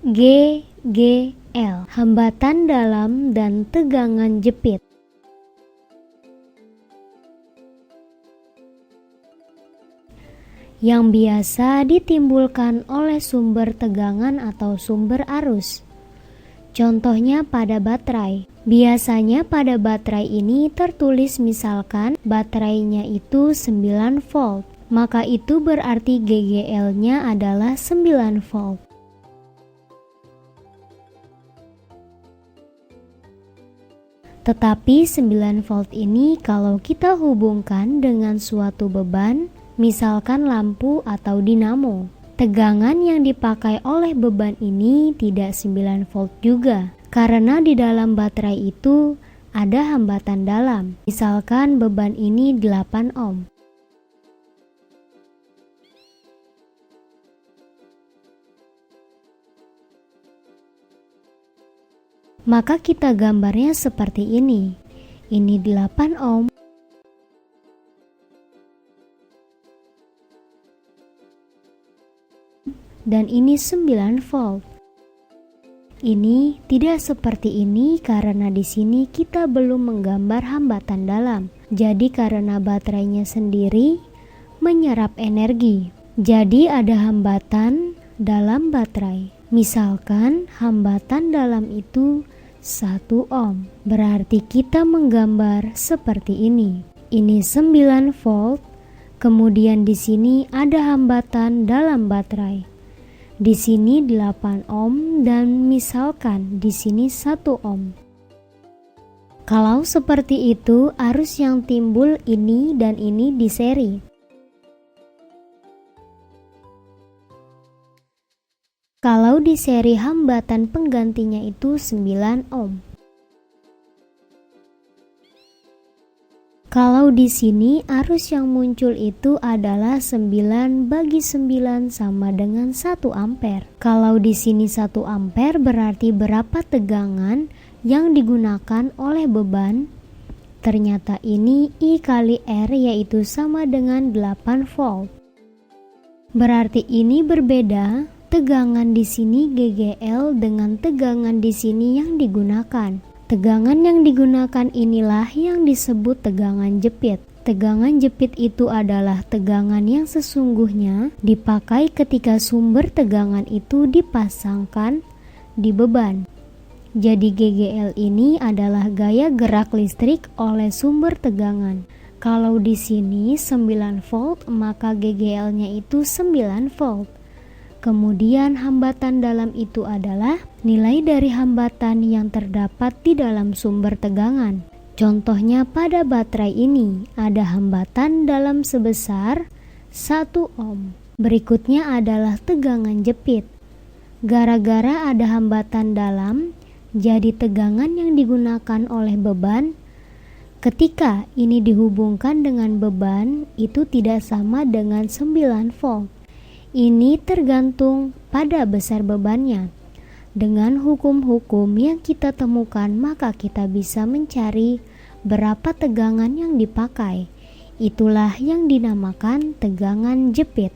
GGL, hambatan dalam dan tegangan jepit. Yang biasa ditimbulkan oleh sumber tegangan atau sumber arus. Contohnya pada baterai. Biasanya pada baterai ini tertulis misalkan baterainya itu 9 volt, maka itu berarti GGL-nya adalah 9 volt. Tetapi 9 volt ini kalau kita hubungkan dengan suatu beban, misalkan lampu atau dinamo, tegangan yang dipakai oleh beban ini tidak 9 volt juga, karena di dalam baterai itu ada hambatan dalam. Misalkan beban ini 8 ohm. Maka kita gambarnya seperti ini. Ini 8 ohm. Dan ini 9 volt. Ini tidak seperti ini karena di sini kita belum menggambar hambatan dalam. Jadi karena baterainya sendiri menyerap energi. Jadi ada hambatan dalam baterai. Misalkan hambatan dalam itu 1 ohm. Berarti kita menggambar seperti ini. Ini 9 volt. Kemudian di sini ada hambatan dalam baterai. Di sini 8 ohm dan misalkan di sini 1 ohm. Kalau seperti itu, arus yang timbul ini dan ini di seri. Kalau di seri hambatan penggantinya itu 9 ohm. Kalau di sini arus yang muncul itu adalah 9 bagi 9 sama dengan 1 ampere. Kalau di sini 1 ampere berarti berapa tegangan yang digunakan oleh beban? Ternyata ini I kali R yaitu sama dengan 8 volt. Berarti ini berbeda, tegangan di sini GGL dengan tegangan di sini yang digunakan. Tegangan yang digunakan inilah yang disebut tegangan jepit. Tegangan jepit itu adalah tegangan yang sesungguhnya dipakai ketika sumber tegangan itu dipasangkan di beban. Jadi GGL ini adalah gaya gerak listrik oleh sumber tegangan. Kalau di sini 9 volt, maka GGL-nya itu 9 volt. Kemudian hambatan dalam itu adalah nilai dari hambatan yang terdapat di dalam sumber tegangan. Contohnya pada baterai ini ada hambatan dalam sebesar 1 ohm. Berikutnya adalah tegangan jepit. Gara-gara ada hambatan dalam, jadi tegangan yang digunakan oleh beban ketika ini dihubungkan dengan beban itu tidak sama dengan 9 volt. Ini tergantung pada besar bebannya. Dengan hukum-hukum yang kita temukan, maka kita bisa mencari berapa tegangan yang dipakai. Itulah yang dinamakan tegangan jepit.